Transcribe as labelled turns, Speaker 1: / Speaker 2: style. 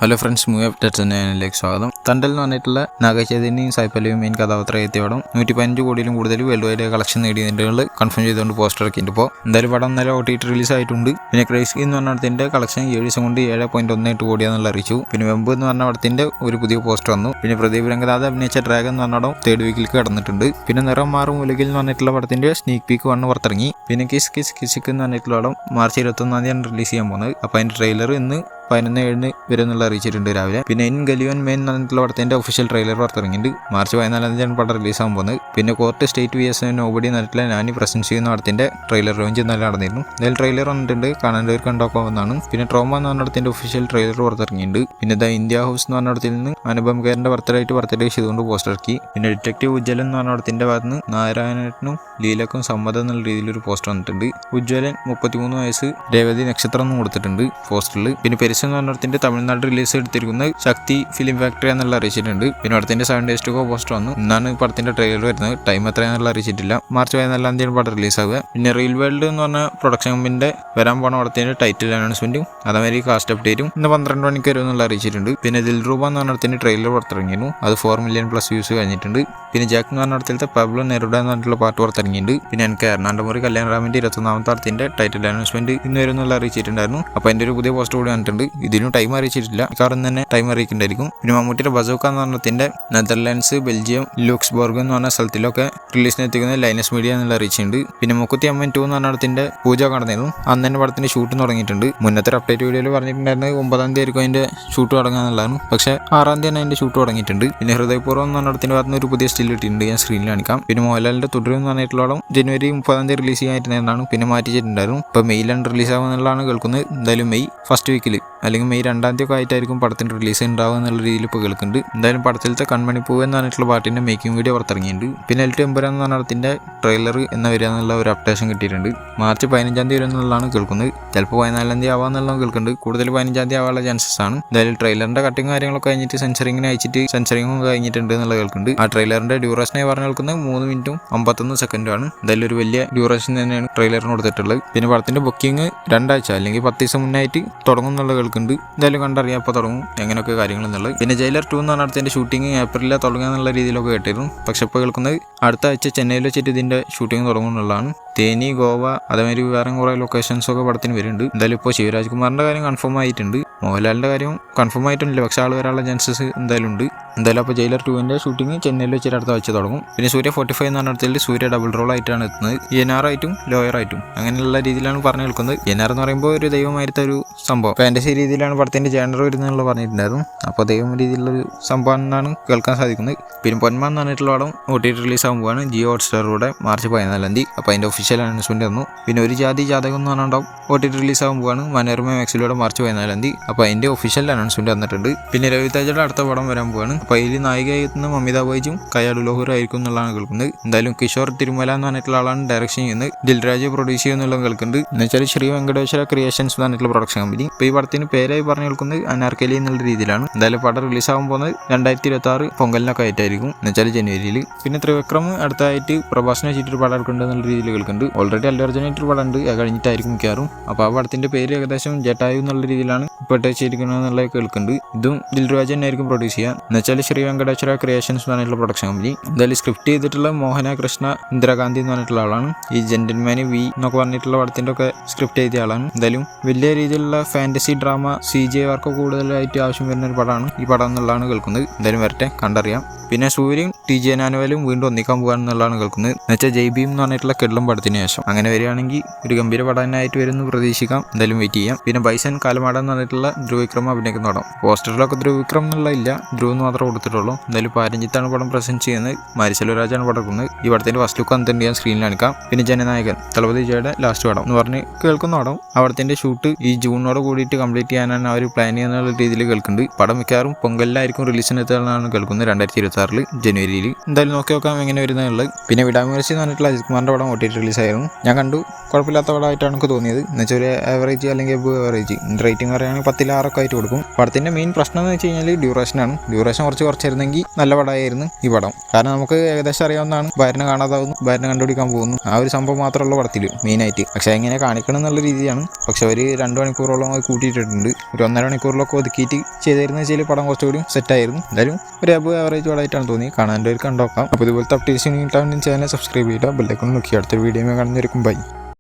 Speaker 1: Hello friends, movie updates ചാനലിലേക്ക് സ്വാഗതം. തണ്ടൽ എന്ന് പറഞ്ഞിട്ടുള്ള നാഗചൈതന്യയും സായ്പല്ലവിയും മെയിൻ കഥാപാത്രം എത്തിയപടം 115 കോടിയിലും കൂടുതൽ വേൾഡ് വൈഡ് കളക്ഷൻ നേടിയതിൻ്റെ കൺഫേം ചെയ്തുകൊണ്ട് പോസ്റ്റർ ഇറക്കിയിട്ട് ഇപ്പോൾ എന്തായാലും പടം നല്ല OTT റിലീസ് ആയിട്ടുണ്ട്. പിന്നെ ക്രൈസി എന്ന് പറഞ്ഞ പടത്തിന്റെ കളക്ഷൻ 7 ദിവസം കൊണ്ട് 7.18 കോടിയാണെന്നുള്ള അറിയിച്ചു. പിന്നെ വെമ്പ് എന്ന് പറഞ്ഞ പടത്തിന്റെ ഒരു പുതിയ പോസ്റ്റർ വന്നു. പിന്നെ പ്രദീപ് രംഗനാഥ് അഭിനയിച്ച ഡ്രാഗൺ എന്ന് പറഞ്ഞ പടം 3rd വീക്കിലേക്ക് കടന്നിട്ടുണ്ട്. പിന്നെ നിറം മാറും ഉലകിൽ എന്ന് പറഞ്ഞിട്ടുള്ള പടത്തിന്റെ സ്നീക്ക് പീക്ക് 1 പുറത്തിറങ്ങി. പിന്നെ കിസ് കിസ് കിസിക്ക് എന്ന് പറഞ്ഞിട്ടുള്ള പടം മാർച്ച് 21 റിലീസ് ചെയ്യാൻ പോകുന്നത്. അപ്പോൾ അതിന്റെ ട്രെയിലർ ഇന്ന് 11/7 വരുന്നുള്ള അറിയിച്ചിട്ടുണ്ട് രാവിലെ. പിന്നെ ഇൻ ഗലിയോൻ മെയിൻ എന്നുള്ള പടത്തിന്റെ ഒഫീഷ്യൽ ട്രെയിലർ പുറത്തിറങ്ങിയിട്ടുണ്ട്. മാർച്ച് 14 പടം റിലീസാകാൻ പോകുന്നത്. പിന്നെ കോർട്ട് സ്റ്റേറ്റ് VS നോബഡി എന്നിട്ടുള്ള നാനി പ്രസന്റ് ചെയ്യുന്ന പടത്തിന്റെ ട്രെയിലർ ലോഞ്ച് നല്ല നടന്നിരുന്നു. അതിൽ ട്രെയിലർ വന്നിട്ടുണ്ട്, കാണേണ്ടവർ കണ്ടോക്കാവുന്നതാണ്. പിന്നെ ട്രോമ എന്ന് പറഞ്ഞ പടത്തിന്റെ ഒഫീഷ്യൽ ട്രെയിലർ പുറത്തിറങ്ങിയിട്ടുണ്ട്. പിന്നെ ദ ഇന്ത്യ ഹൗസ് എന്ന് പറഞ്ഞ പടത്തിൽ നിന്ന് അനുപം ഖേറിന്റെ ബർത്ത്ഡേ ചെയ്തുകൊണ്ട് പോസ്റ്റർ ഇറക്കി. പിന്നെ ഡിറ്റക്റ്റീവ് ഉജ്ജ്വലൻ എന്ന് പറഞ്ഞ പടത്തിന്റെ ഭാഗത്ത് നിന്ന് നാരായണനും ലീലക്കും സമ്മതം എന്നുള്ള രീതിയിൽ ഒരു പോസ്റ്റർ വന്നിട്ടുണ്ട്. ഉജ്ജ്വലൻ 33 വയസ്സ്, രേവതി നക്ഷത്രം എന്ന് കൊടുത്തിട്ടുണ്ട് പോസ്റ്ററിൽ. പിന്നെ പെരിസ് എന്ന് പറഞ്ഞ തമിഴ്നാട് റിലീസ് എടുത്തിരിക്കുന്നത് ശക്തി ഫിലിം ഫാക്ടറി എന്നുള്ള അറിയിച്ചിട്ടുണ്ട്. പിന്നെ പടത്തിന്റെ 7 days to go പോസ്റ്റർ വന്നു. ഇന്നാണ് പടത്തിന്റെ ട്രെയിലർ വരുന്നത്. ടൈം എത്രയാണെന്നുള്ള അറിയിച്ചിട്ടില്ല. മാർച്ച് 14 പടം റിലീസാവുക. പിന്നെ റിയൽ വേൾഡ് എന്ന് പറഞ്ഞ പ്രൊഡക്ഷൻ കമ്പനിന്റെ വരാൻ പോണ പടത്തിന്റെ ടൈറ്റിൽ അനൗൺസ്മെന്റും അതേമാതിരി കാസ്റ്റ് അപ്ഡേറ്റും ഇന്ന് 12 മണിക്ക് വരും എന്നുള്ള അറിയിച്ചിട്ടുണ്ട്. പിന്നെ ദിൽറൂബ എന്ന് പറഞ്ഞ പടത്തിന്റെ ട്രെയിലർ പുറത്തിറങ്ങിയിരുന്നു. അത് 4 million+ വ്യൂസ് കഴിഞ്ഞിട്ടുണ്ട്. പിന്നെ ജാക്ക് എന്ന് പറഞ്ഞ പടത്തിലത്തെ പബ്ലോ നെറുഡ എന്ന് പറഞ്ഞിട്ടുള്ള പാട്ട് പുറത്തിറങ്ങിയിട്ടുണ്ട്. പിന്നെ എനിക്ക് എർണാണ്ടമുറി കല്യാണറാമിന്റെ 21ാമത്തെ പടത്തിന്റെ ടൈറ്റിൽ അനൗൺസ്മെന്റ് ഇന്ന് വരും എന്നുള്ള അറിയിച്ചിട്ടുണ്ടായിരുന്നു. അപ്പോൾ അതിന്റെ ഒരു പുതിയ പോസ്റ്റർ കൂടി വന്നിട്ടുണ്ട്. ഇതിനും ടൈം അറിയിച്ചിട്ടില്ല, കാരണം തന്നെ ടൈം അറിയിക്കേണ്ടായിരിക്കും. പിന്നെ മമ്മൂട്ടിയുടെ ബസൂക്ക എന്ന് പറഞ്ഞതിന്റെ നെതർലാൻഡ്സ്, ബെൽജിയം, ലൂക്സ്ബർഗ് എന്ന് പറഞ്ഞ സ്ഥലത്തിലൊക്കെ റിലീസിന് എത്തിക്കുന്നത് ലൈനസ് മീഡിയ എന്നുള്ള അറിയിച്ചിട്ടുണ്ട്. പിന്നെ മുക്കുത്തി അമ്മൻ 2 എന്ന് പറഞ്ഞ പടത്തിന്റെ പൂജ നടന്നിരുന്നു. അന്ന് തന്നെ പടത്തിന്റെ ഷൂട്ട് തുടങ്ങിയിട്ടുണ്ട്. മുന്നത്തെ അപ്ഡേറ്റ് വീഡിയോയിൽ പറഞ്ഞിട്ടുണ്ടായിരുന്നത് 9-ാം തീയതി ആയിരിക്കും അതിന്റെ ഷൂട്ട് തുടങ്ങാന്നുള്ളതാണ്. പക്ഷേ 6-ാം തീയതി തന്നെ അതിന്റെ ഷൂട്ട് തുടങ്ങിയിട്ടുണ്ട്. പിന്നെ ഹൃദയപൂർവ്വം എന്ന് പറഞ്ഞ പടത്തിന്റെ ഭാഗത്ത് ഒരു പുതിയ സ്റ്റിൽ ഇട്ടിട്ടുണ്ട്, ഞാൻ സ്ക്രീനിൽ കാണിക്കാം. പിന്നെ മോഹൻലാലിന്റെ തുടരും എന്ന് പറഞ്ഞിട്ടുള്ള ജനുവരി 30-ാം തീയതി റിലീസ് ചെയ്യാനായിരുന്നതാണ്. പിന്നെ മാറ്റിച്ചിട്ടുണ്ടായിരുന്നു. ഇപ്പോൾ മെയ്യിലാണ് റിലീസ് ആവുമെന്നുള്ളതാണ് കേൾക്കുന്നത്. എന്തായാലും മെയ് 1st വീക്കിൽ അല്ലെങ്കിൽ മെയ് 2-ാം തീയതി ഒക്കെ ആയിട്ടായിരിക്കും പടത്തിന്റെ റിലീസ് ഉണ്ടാവുക എന്നുള്ള രീതിയിൽ ഇപ്പോൾ കേൾക്കുന്നുണ്ട്. എന്തായാലും പടത്തിലത്തെ കൺമണിപ്പൂവ് എന്ന് പറഞ്ഞിട്ടുള്ള പാട്ടിന്റെ മേക്കിംഗ് വീഡിയോ പുറത്തിറങ്ങിയിട്ടുണ്ട്. പിന്നെ L2 എമ്പുരാൻ എന്ന് പറഞ്ഞ പടത്തിന്റെ ട്രെയിലർ എന്ന് വരിക എന്നുള്ള ഒരു അപ്ഡേഷൻ കിട്ടിയിട്ടുണ്ട്. മാർച്ച് 15-ാം തീയതി എന്നുള്ളതാണ് കേൾക്കുന്നത്. ചിലപ്പോൾ 14-ാം തീയതി ആവാന്നുള്ളതും കേൾക്കുന്നുണ്ട്. കൂടുതൽ 15-ാം തീയതി ആവാനുള്ള ചാൻസസ് ആണ്. എന്തായാലും ട്രെയിലറിന്റെ കട്ടിങ് കാര്യങ്ങളൊക്കെ കഴിഞ്ഞിട്ട് സെൻസറിങ്ങിന് അയച്ചിട്ട് സെൻസറിങ്ങും കഴിഞ്ഞിട്ടുണ്ട് എന്നുള്ള കേൾക്കുന്നുണ്ട്. ആ ട്രെയിലറിന്റെ ഡ്യൂറേഷനായി പറഞ്ഞു കേൾക്കുന്നത് 3 മിനിറ്റും 51 സെക്കൻഡുമാണ്. എന്തായാലും ഒരു വലിയ ഡ്യൂറേഷൻ തന്നെയാണ് ട്രെയിലറിന് കൊടുത്തിട്ടുള്ളത്. പിന്നെ പടത്തിന്റെ ബുക്കിംഗ് 2 ആഴ്ച അല്ലെങ്കിൽ 10 ദിവസം മുന്നായിട്ട് തുടങ്ങും എന്നുള്ള കേൾക്കുന്നുണ്ട്. എന്തായാലും കണ്ടറിയാം അപ്പോൾ തുടങ്ങും എങ്ങനെയൊക്കെ കാര്യങ്ങൾ എന്നുള്ളത്. പിന്നെ ജയിലർ 2 എന്ന് പറഞ്ഞ ഷൂട്ടിംഗ് ഏപ്രിലിൽ തുടങ്ങുക എന്നുള്ള രീതിയിലൊക്കെ കേട്ടിരുന്നു. പക്ഷെ ഇപ്പോൾ കേൾക്കുന്നത് അടുത്ത ആഴ്ച ചെന്നൈയിൽ വെച്ചിട്ട് ഇതിന്റെ ഷൂട്ടിംഗ് തുടങ്ങും എന്നുള്ളതാണ്. തേനി, ഗോവ, അതേമാതിരി വേറെ കുറേ ലൊക്കേഷൻസൊക്കെ പടത്തിന് വരുന്നുണ്ട്. എന്തായാലും ഇപ്പോൾ ശിവരാജ് കുമാറിന്റെ കാര്യം കൺഫേം ആയിട്ടുണ്ട്. മോഹൻലാലിന്റെ കാര്യം കൺഫേം ആയിട്ടില്ല, പക്ഷെ ആൾ വരാനുള്ള ചാൻസസ് എന്തായാലും ഉണ്ട്. എന്തായാലും അപ്പോൾ ജയിലർ 2ന്റെ ഷൂട്ടിംഗ് ചെന്നൈയിൽ വെച്ചിട്ട് അടുത്ത ആഴ്ച തുടങ്ങും. പിന്നെ സൂര്യ 45 എന്ന് പറഞ്ഞിടത്തിൽ സൂര്യ ഡബിൾ റോൾ ആയിട്ടാണ് എത്തുന്നത്. NR ആയിട്ടും ലോയർ ആയിട്ടും അങ്ങനെയുള്ള രീതിയിലാണ് പറഞ്ഞു കേൾക്കുന്നത്. NR എന്ന് പറയുമ്പോൾ ഒരു ദൈവമായിരുത്ത ഒരു സംഭവം, ഫാന്റസി രീതിയിലാണ് പടത്തിന്റെ ജാനർ വരുന്നുള്ള പറഞ്ഞിട്ടുണ്ടായിരുന്നു. അപ്പോൾ ദൈവം രീതിയിലുള്ളൊരു സംഭവം എന്നാണ് കേൾക്കാൻ സാധിക്കുന്നത്. പിന്നെ പൊന്മാൻ എന്ന് പറഞ്ഞിട്ടുള്ള പടം OTT റിലീസ് ആകുമ്പോഴാണ് ജിയോ ഹോട്ട്സ്റ്റാറിലൂടെ മാർച്ച് 14-ാം തീയതി. അപ്പോൾ അതിന്റെ ഒഫീഷ്യൽ അനൗൺസ്മെന്റ് വന്നു. പിന്നെ ഒരു ജാതി ജാതകം എന്ന് പറഞ്ഞിട്ടുണ്ടാവും OTT റിലീസ് ആകുമ്പോഴാണ് മനോരമ മാക്സിലൂടെ മാർച്ച് 14-ാം തീയതി. അപ്പോൾ അതിന്റെ ഒഫീഷ്യൽ അനൗൺസ്മെന്റ് വന്നിട്ടുണ്ട്. പിന്നെ രവിതേജയുടെ അടുത്ത പടം വരാൻ പോവാണ്. അപ്പോൾ അതിൽ നായികയായി എത്തുന്ന മമിത ബൈജും കയാഡു ലോഹൂർ ആയിരിക്കും എന്നുള്ളതാണ് കേൾക്കുന്നത്. എന്തായാലും കിഷോർ തിരുമല എന്ന് പറഞ്ഞിട്ടുള്ള ആളാണ് ഡയറക്ഷൻ ചെയ്യുന്നത്. ദിൽരാജ് പ്രൊഡ്യൂസ് ചെയ്യുന്നുള്ളത് കേൾക്കുന്നുണ്ട്. എന്ന് വെച്ചാൽ ശ്രീ വെങ്കടേശ്വര ക്രിയേഷൻസ് എന്ന് പറഞ്ഞിട്ടുള്ള പ്രൊഡക്ഷൻ കമ്പനി. ഇപ്പോൾ ഈ പടത്തിന് പേരായി പറഞ്ഞു കേൾക്കുന്നത് അനാർക്കലി എന്നുള്ള രീതിയിലാണ്. എന്തായാലും പടം റിലീസ് ആകാൻ പോകുന്നത് 2026 പൊങ്കലിനൊക്കെ ആയിട്ടായിരിക്കും, എന്ന് വെച്ചാൽ ജനുവരിയിൽ. പിന്നെ ത്രിവിക്രം അടുത്തായിട്ട് പ്രഭാഷണം വെച്ചിട്ട് പടം എടുക്കുന്നുണ്ട് എന്നുള്ള രീതിയിൽ കേൾക്കുന്നുണ്ട്. ഓൾറെഡി അല്ലു അർജുനായിട്ട് പടം ഉണ്ട്, കഴിഞ്ഞിട്ടായിരിക്കും മിക്കാറും. അപ്പോൾ ആ പടത്തിന്റെ പേര് ഏകദേശം ജട്ടായു എന്നുള്ള രീതിയിലാണ് ഇപ്പോൾ വെച്ചിരിക്കുന്നത് എന്നുള്ളത് കേൾക്കുന്നുണ്ട്. ഇതും ദിൽരാജ് തന്നെ ആയിരിക്കും പ്രൊഡ്യൂസ് ചെയ്യാൻ, എന്ന് വെച്ചാൽ ശ്രീ വെങ്കടേശ്വര ക്രിയേഷൻസ് എന്ന് പറഞ്ഞിട്ടുള്ള പ്രൊഡക്ഷൻ കമ്പനി. എന്തായാലും സ്ക്രിപ്റ്റ് ചെയ്തിട്ടുള്ള മോഹന കൃഷ്ണ ഇന്ദിരാഗാന്ധി എന്ന് പറഞ്ഞിട്ടുള്ള ആളാണ്. ഈ ജെന്റിൽമാന് വി എന്നൊക്കെ പറഞ്ഞിട്ടുള്ള പടത്തിന്റെ ഒക്കെ സ്ക്രിപ്റ്റ് എഴുതിയ ആളാണ്. എന്തായാലും വലിയ രീതിയിലുള്ള ഫാന്റസി ഡ്രാമ CGI വർക്ക് കൂടുതലായിട്ട് ആവശ്യം വരുന്ന ഒരു പടമാണ് ഈ പടം എന്നുള്ളതാണ് കേൾക്കുന്നത്. എന്തായാലും വരട്ടെ, കണ്ടറിയാം. പിന്നെ സൂര്യയും TJ നാനുവലും വീണ്ടും ഒന്നിക്കാൻ പോകാന്നുള്ളതാണ് കേൾക്കുന്നത്. എന്ന് വെച്ചാൽ ജയ്ബീം എന്ന് പറഞ്ഞിട്ടുള്ള കിടലം പടത്തിന് ശേഷം അങ്ങനെ വരികയാണെങ്കിൽ ഒരു ഗംഭീര പഠനമായിട്ട് വരുന്നു പ്രതീക്ഷിക്കാം. എന്തായാലും വെയിറ്റ് ചെയ്യാം. പിന്നെ ബൈസൻ കാലമാട എന്ന് പറഞ്ഞിട്ടുള്ള ധ്രുവിക്രം അഭിനയിക്കുന്ന പടം. പോസ്റ്ററിലൊക്കെ ധ്രുവിക്രം എന്നുള്ള ഇല്ല, ധ്രുവ് എന്ന് മാത്രമേ കൊടുത്തിട്ടുള്ളൂ. എന്തായാലും പാരഞ്ജിത്താണ് പടം പ്രസന്റ് ചെയ്യുന്നത്. മാരിസെൽവരാജാണ് പടം എടുക്കുന്നത്. ഈ പടത്തിന്റെ ഫസ്റ്റ് ലുക്ക് അന്തം ഞാൻ സ്ക്രീനിൽ കാണിക്കാം. പിന്നെ ജനനായകൻ തലപതി വിജയുടെ ലാസ്റ്റ് പടം എന്ന് പറഞ്ഞ് കേൾക്കുന്ന പടം. അവിടത്തിന്റെ ഷൂട്ട് ഈ ജൂണോട് കൂടിയിട്ട് കംപ്ലീറ്റ് ചെയ്യാനാണ് അവർ പ്ലാൻ ചെയ്യുന്ന രീതിയിൽ കേൾക്കുന്നുണ്ട്. പടം മിക്കവാറും പൊങ്കലിലായിരിക്കും റിലീസിനെത്താനാണ് കേൾക്കുന്നത്, 2026 ജനുവരിയിൽ. OTT-യിൽ. എന്തായാലും നോക്കി നോക്കാം എങ്ങനെ വരുന്നതുള്ളത്. പിന്നെ വിടാമുയർച്ചി എന്ന് പറഞ്ഞിട്ടുള്ള അജിത് കുമാറിൻ്റെ പടം OTT റിലീസായിരുന്നു. ഞാൻ കണ്ടു, കുഴപ്പമില്ലാത്ത പടമായിട്ടാണ് എനിക്ക് തോന്നിയത്. എന്നുവെച്ചാൽ ഒരു ആവറേജ് അല്ലെങ്കിൽ എബോ ആവറേജ് റേറ്റിംഗ് പറയുകയാണെങ്കിൽ 10-6 ആയിട്ട് കൊടുക്കും. പടത്തിൻ്റെ മെയിൻ പ്രശ്നം എന്ന് വെച്ച് കഴിഞ്ഞാൽ ഡ്യൂറേഷനാണ്. ഡ്യൂറേഷൻ കുറച്ചായിരുന്നെങ്കിൽ നല്ല പടമായിരുന്നു ഈ പടം. കാരണം നമുക്ക് ഏകദേശം അറിയാവുന്നതാണ്, ഭാര്യനെ കാണാതാവുന്നു, ഭാര്യനെ കണ്ടുപിടിക്കാൻ പോകുന്നു, ആ ഒരു സംഭവം മാത്രമുള്ള പടത്തിൽ മെയിനായിട്ട്. പക്ഷേ എങ്ങനെ കാണിക്കണം എന്നുള്ള രീതിയാണ്. പക്ഷെ ഒരു 2 മണിക്കൂറോളം അത് കൂട്ടിയിട്ടിട്ടുണ്ട്. ഒരു 1.5 മണിക്കൂറിലൊക്കെ ഒതുക്കിയിട്ട് ചെയ്തിരുന്ന വെച്ചാൽ പടം കുറച്ചുകൂടി സെറ്റായിരുന്നു. എന്തായാലും ഒരു എബോ ആവറേജ് പടമായിട്ടാണ് തോന്നി. കാണാൻ ഒരു കണ്ടോക്കാം. അപ്പോൾ ഇതുപോലത്തെ അപ്ഡേറ്റ്സ് കിട്ടാൻ ചാനൽ സബ്സ്ക്രൈബ് ചെയ്യുക, ബെല്ലൈക്കൺ നോക്കി അടുത്ത വീഡിയോ കാണുന്നവരിക്കും ബൈ.